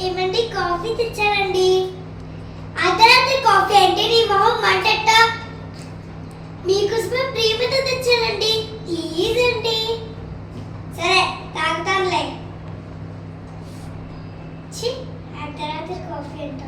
ఏమండి కాఫీ తెచ్చానండి. అర్ధరాత్రి కాఫీ అంటే నీ మొహం మంటట్ట. మీకోసమే ప్రేమతో తెచ్చానండి, ప్లీజ్ అండి. సరే తాగుతానులే. అర్ధరాత్రి కాఫీ అంట.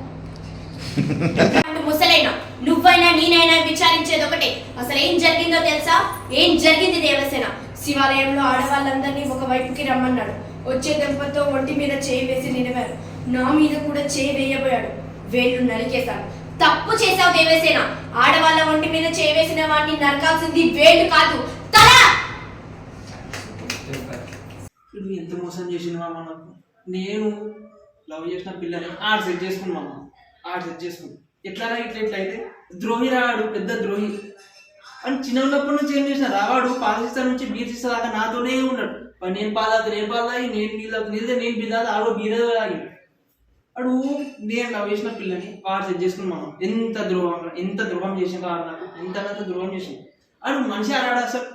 ముసలైనా నువ్వైనా నేనైనా విచారించేది ఒకటే, అసలు ఏం జరిగిందో తెలుసా? ఏం జరిగింది దేవసేన? శివాలయంలో ఆడవాళ్ళందరినీ ఒక వైపుకి రమ్మన్నాడు. వచ్చే దెంపతో ఒంటి మీద చేయి వేసి నిలవారు. నా మీద కూడా చేయి వేయబోయాడు. వేళ్ళు నరికేశాను. తప్పు చేశావు దేవసేన. ఆడవాళ్ళ ఒంటి మీద చేయి వేసిన వాడిని నరకాల్సింది వేళ్ళు కాదు, తల. నువ్వు ఎంత మోసం చేసినవా నాకు? నేను లవ్ చేసిన పిల్లని ఆడ సెట్ చేసుకున్నామా? ఆడ సెట్ చేసుకున్నాను. ఎట్లా అయితే ద్రోహి రాడు, పెద్ద ద్రోహి అని చిన్నప్పటి నుంచి ఏం చేసిన రావాడు. పాలసిస్తా నుంచి బీర్ సిస్తా దాకా నాతోనే ఉన్నాడు. నేను పాదాది నేను పాదాయి, నేను నీళ్ళ నేను బిదాది ఆడో బీర తాగి అడు. నేను లవ్ చేసిన పిల్లని వాడు సెట్ చేసుకున్నాను. ఎంత ద్రోహం చేసిన వాడు నాకు, ఎంత ద్రోహం చేసిన ఆడు. మనిషి ఆడాడు అసలు.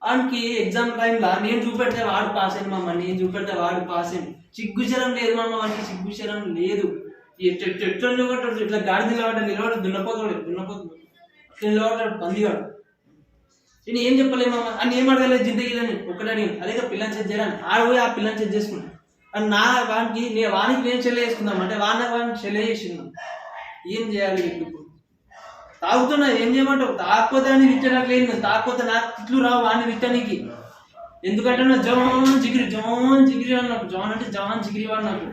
వాడికి ఎగ్జామ్ టైంలో నేను చూపెడితే వాడు పాస్ అయింది మామ, నేను చూపెడితే వాడు పాస్ అయింది. సిగ్గుచరం లేదు మామ, వాడికి సిగ్గుచరం లేదు. ఎట్లా నిలబడ్డాడు, ఇట్లా గాడి నిలబడ్డాడు దున్నపోతాడు నిలబడ్డాడు పందిగాడు. నేను ఏం చెప్పలేము మామ అని, ఏం అడగలేదు జిందగీలని. ఒక్కడే అడిగాను, అదే పిల్లని సెట్ చేయాలని. ఆడ పోయి ఆ పిల్లని సెట్ చేసుకున్నాను. అని వానికి నేను చెల్లె చేసుకుందాం అంటే వాడిని చెల్లె చేసిందాం. ఏం చేయాలి ఇప్పుడు? తాగుతున్నా, ఏం చేయమంటావు? తాకపోతే అని విట్టనట్లేదు. తాకపోతే నాకు తిట్లు రావు వాడిని విట్టనికి. ఎందుకంటే నా జవాన్ జిగిరి వాడు నాకు. జవాన్ అంటే జవాన్ జిగిరి వాడు నాకు.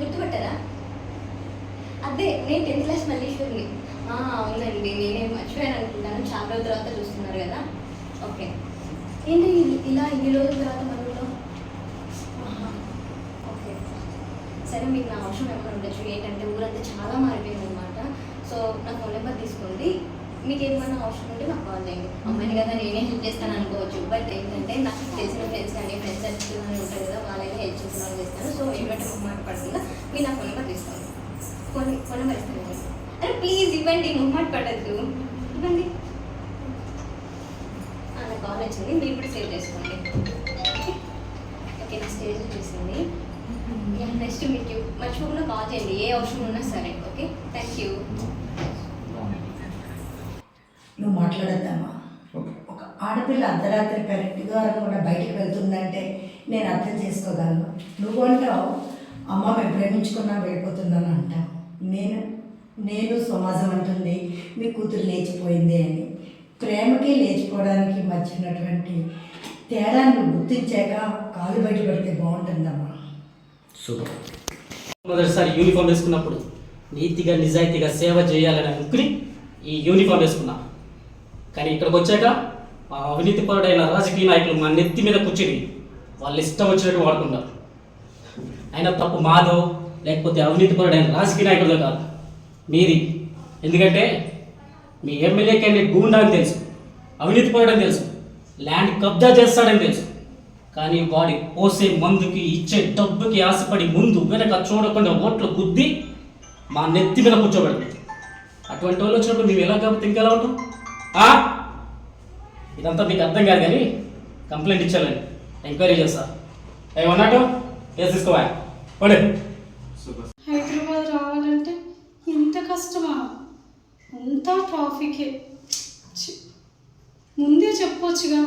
గుర్తుపట్టారా? అదే నేను 10th క్లాస్ మల్లీశ్వరిని. అవునండి, నేనే మర్చిపోయాను అనుకుంటాను. చాలా రోజుల తర్వాత చూస్తున్నారు కదా. ఓకే, ఏంటి ఇలా ఇన్ని రోజుల తర్వాత మనలో? ఓకే సరే, మీకు నా అవసరం ఏమైనా ఉండొచ్చు. ఏంటంటే ఊరంతా చాలా మారిపోయింది అనమాట. సో నా ఫోన్ నెంబర్ తీసుకోండి. మీకు ఏమైనా అవసరం ఉంటే నాకు కాల్ చేయండి. అమ్మాయిని కదా నేనే హెల్ప్ చేస్తాను అనుకోవచ్చు. బట్ ఏంటంటే నాకు తెలిసిన ఫ్రెండ్స్ కానీ ఫ్రెండ్స్ సర్కిల్ అని ఉంటారు కదా, వాళ్ళైతే హెల్ప్ చేసిన చేస్తాను. సో ఏమంటే మాట్లాడుతుందా మీరు నా ఫోన్ నెంబర్ తీసుకోండి. ఫోన్ నెంబర్ ఇస్తాను. అరే ప్లీజ్ ఇవ్వండి, మొహమాట పడద్దు, ఇవ్వండి. నా కాల్ వచ్చింది, మీరు కూడా సేవ్ చేసుకోండి. ఓకే, నా స్టేజ్ వచ్చేసింది. నెక్స్ట్ మీకు మర్చిపోకుండా కాల్ చేయండి, ఏ అవసరం ఉన్నా సరే. Okay, thank you. నువ్వు మాట్లాడద్దామా? ఒక ఆడపిల్ల అర్ధరాత్రి కరెక్ట్గా కూడా బయటకు వెళ్తుందంటే నేను అర్థం చేసుకోగలను. నువ్వు అంటావు అమ్మ మేము ప్రేమించుకున్నా వెళ్ళిపోతుందని అంటావు. నేను సమాజం అంటుంది మీ కూతురు లేచిపోయింది అని. ప్రేమకి లేచిపోవడానికి మధ్య ఉన్నటువంటి తేడాన్ని గుర్తించాక కాలు బయట పెడితే బాగుంటుందమ్మా. సూపర్. మొదటిసారి యూనిఫామ్ వేసుకున్నప్పుడు నీతిగా నిజాయితీగా సేవ చేయాలని అనుకుని ఈ యూనిఫామ్ వేసుకున్నా. కానీ ఇక్కడికి వచ్చాక ఆ అవినీతిపరుడైన రాజకీయ నాయకులు మా నెత్తి మీద కూర్చుని వాళ్ళు ఇష్టం వచ్చినట్టు వాడుకున్నారు. అయినా తప్పు మాదో లేకపోతే అవినీతిపరుడైన రాజకీయ నాయకుడితో కాదు, మీది. ఎందుకంటే మీ ఎమ్మెల్యే క్యాండిడేట్ గూండా అని తెలుసు, అవినీతిపరుడని తెలుసు, ల్యాండ్ కబ్జా చేస్తాడని తెలుసు. కానీ వాడి పోసే మందుకి ఇచ్చే డబ్బుకి ఆశపడి ముందు వెనక చూడకుండా ఓట్లు గుద్ది మా నెత్తి మీద కూర్చోబెడుతుంది. అటువంటి వాళ్ళు వచ్చినప్పుడు మేము ఎలా కాబట్టి ఇంకెలా ఉంటాం? ఇదంతా మీకు అర్థం కాదు, కానీ కంప్లైంట్ ఇచ్చాలని ఎంక్వైరీ చేస్తా. ఏమన్నట్టు కేసు తీసుకోవా పడే. హైదరాబాద్ రావాలంటే ఇంత కష్టమా? అంతా ట్రాఫికే. ముందే చెప్పొచ్చుగా.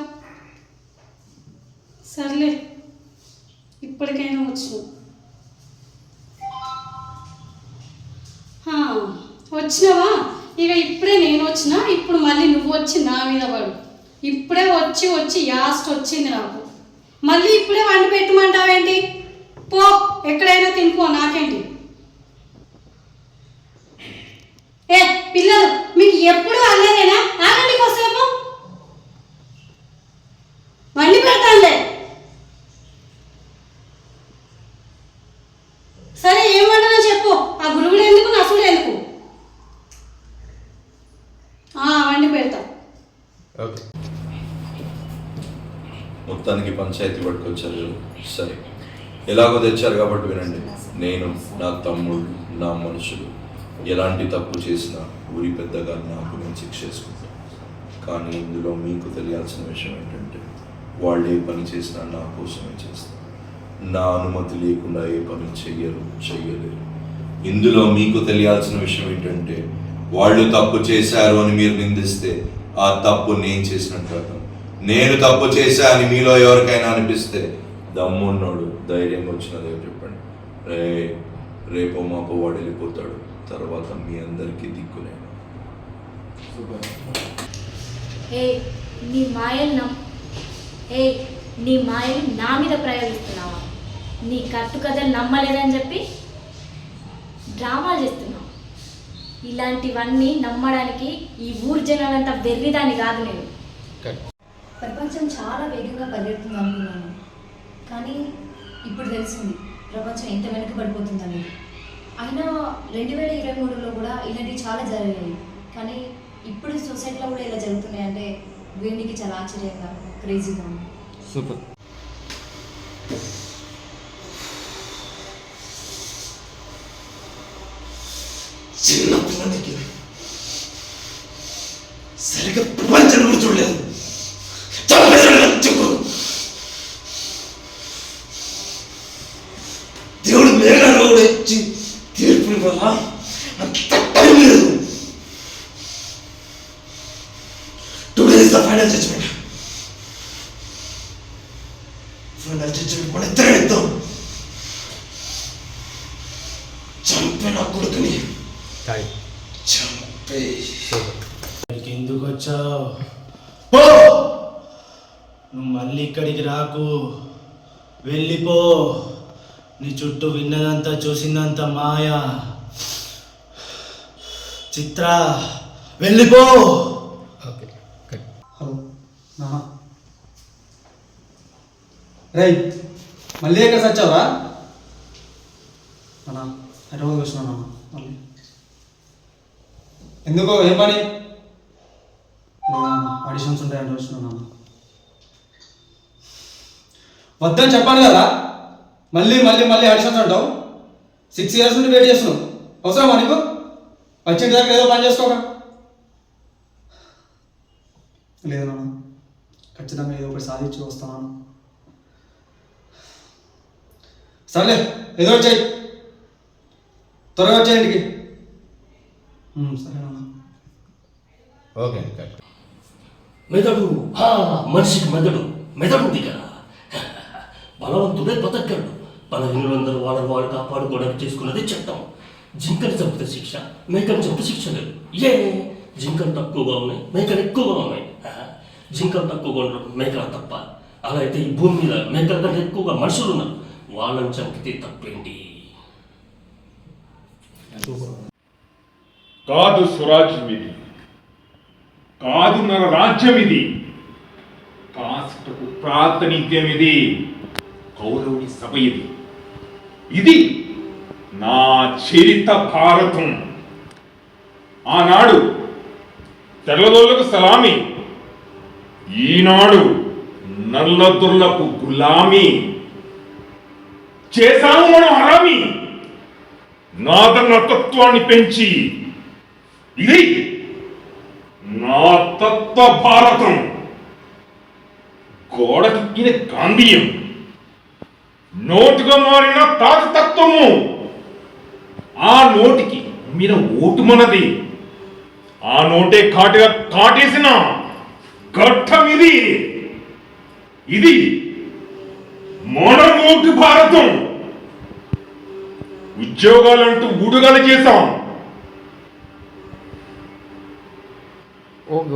సర్లే, ఇప్పటికైనా వచ్చినావు. వచ్చినావా? ఇక ఇప్పుడే నేను వచ్చినా, ఇప్పుడు మళ్ళీ నువ్వు వచ్చి నా మీద పడు. ఇప్పుడే వచ్చి యాస్ట్ వచ్చింది నాకు. మళ్ళీ ఇప్పుడే వండి పెట్టమంటావేంటి? పో, ఎక్కడైనా తినిపో, నాకేంటి. ఏ పిల్లలు, మీకు ఎప్పుడు అల్లేదేనా? ఆగండి కోసేపు, వండి పెడతానులే. సరే, ఏం వండనో చెప్పు. ఆ గురుగుడు ఎందుకు, నసుడు ఎందుకు? వండి పెడతా. మొత్తానికి పంచాయతీ పట్టుకొచ్చారు. సరే, ఎలాగో తెచ్చారు కాబట్టి వినండి. నేను, నా తమ్ముడు, నా మనుషులు ఎలాంటి తప్పు చేసినా ఊరి పెద్దగా నాకు నేను శిక్ష చేసుకుంటాను. కానీ ఇందులో మీకు తెలియాల్సిన విషయం ఏంటంటే వాళ్ళు ఏ పని చేసినా నా కోసమే చేస్తారు. నా అనుమతి లేకుండా ఏ పని చెయ్యలేరు. ఇందులో మీకు తెలియాల్సిన విషయం ఏంటంటే, వాళ్ళు తప్పు చేశారు అని మీరు నిందిస్తే ఆ తప్పు నేను చేసినట్టు అర్థం. నేను తప్పు చేశా అని మీలో ఎవరికైనా అనిపిస్తే దమ్మున్నోడు ధైర్యంగా వచ్చిన దేవుడు చెప్పండి, రేపో మాపో వాడు వెళ్ళిపోతాడు, తర్వాత మీ అందరికీ దిక్కులేను. నీ మాయలు నా మీద ప్రయోగిస్తున్నావా? నీ కట్టుకథలు నమ్మలేదని చెప్పి డ్రామాలు చేస్తున్నావు. ఇలాంటివన్నీ నమ్మడానికి ఈ ఊరు జనాలంతా వెర్రిదాన్ని కాదు నేను. ప్రపంచం చాలా వేగంగా పరిగెడుతుంది అనుకున్నాను, కానీ ఇప్పుడు తెలిసింది ప్రపంచం ఎంత వెనకబడిపోతుందని. అయినా 2023లో కూడా ఇలాంటివి చాలా జరిగాయి, కానీ ఇప్పుడు సొసైటీలో కూడా ఇలా జరుగుతున్నాయి అంటే వీడికి చాలా ఆశ్చర్యంగా, క్రేజీగా ఉంది. సూపర్. చిన్న పిల్లలకి సరిగ్గా ప్రపంచం కూడా చూడలేదు. దేవుడు మేఘాలు కూడా ఇచ్చి తీర్పుని వల్ల అంత టైం లేదు. Today is the final judgement. Final judgement మన ఇద్దరే ఇద్దాం. చంపిన కొడుకుని చంపే. ఎందుకు వచ్చావు? పో, నువ్వు మళ్ళీ ఇక్కడికి రాకు, వెళ్ళిపో. నీ చుట్టూ విన్నదంతా చూసిందంతా మాయా. చిత్ర, వెళ్ళిపో. హలో నాన్న. రే మళ్ళీ ఎక్కడ సచ్చావురా? అన్నా హైదరాబాద్ వచ్చినా నాన్న. మళ్ళీ ఎందుకో ఏం పని? ఆడిషన్స్ ఉంటాయంటే వచ్చినా నాన్న. వద్దని చెప్పాను కదా, మళ్ళీ మళ్ళీ మళ్ళీ ఆడిషన్స్ అంటావు. 6 years నుండి వెయిట్ చేస్తున్నావు. అవసరమా నీకు? వచ్చిన దగ్గర ఏదో పని చేసుకోగా. లేదు నాన్న, ఖచ్చితంగా ఏదో ఒకటి సాధించి వస్తాను. సర్లే, ఏదో ఒకటి చెయ్యి, త్వరగా వచ్చే ఇంటికి. సరే నాన్న. ఓకే. మెదడు, మనిషికి మెదడు ఉంది కదా. బలవంతుడే బతకడు. బలహీనులందరూ వాళ్ళు కాపాడుకోవడానికి చేసుకున్నది చట్టం. జింకని చంపితే శిక్ష, మేకని చంపితే శిక్ష లేదు. జింకలు తక్కువగా ఉన్నాయి, మేకలు ఎక్కువగా ఉన్నాయి. జింకలు తక్కువగా ఉండడం మేకల తప్ప? అలా అయితే ఈ భూమి మీద మేకల కంటే ఎక్కువగా మనుషులు ఉన్నారు. వాళ్ళని చంపితే తప్పేంటి? కాదు స్వరాజ్యం ఇది, కాదు మన రాజ్యం ఇది, కాస్టకు ప్రాతినిధ్యం ఇది, కౌరవుని సభ ఇది. ఇది నా చరిత భారతం. ఆనాడు తెల్లదొల్లకు సలామి, ఈనాడు నల్లదొర్లకు గులామి. చేశాము మనం హరామి, నాదనతత్వాన్ని పెంచి. ఇది నా తత్వ భారతం. గోడకెక్కిన గాంధీయం, నోటుగా మారిన తాతతత్వము. ఆ నోటికి మీద ఓటు మనది, ఆ నోటే కాటుగా కాటేసిన ఘట్టం ఇది. ఇది మన నోటు భారతం. ఉద్యోగాలంటూ ఊడుగాలు చేశాం.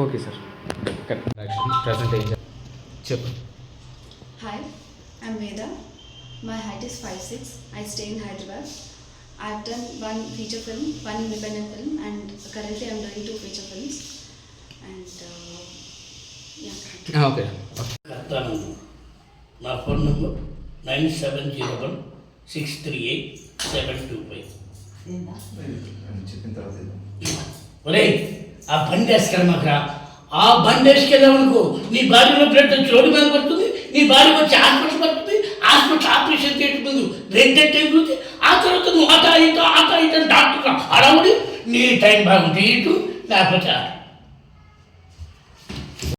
Okay sir. చెప్పు. Hi, I'm Veda. My height is 5'6". I stay in Hyderabad. I've done one feature film, one independent film, and currently I'm doing 2 feature films. And yeah. Okay. నా phone number 9701638725. ఒరే ఆ బండి వేసుకెళ్ళమాకరా. ఆ బండి వేసుకెళ్ళామనుకో నీ భార్యలో blood వచ్చి road మీద పడుతుంది, నీ భార్య వచ్చి హాస్పిటల్ పడుతుంది, హాస్పిటల్ ఆపరేషన్ చేయడం ముందు బ్లడ్ అయిపోతుంది. ఆ తర్వాత నువ్వు ఆట ఇట డాక్టర్ అడవుడి నీ టైం బాగుంటుంది ఇటు లేకపోతే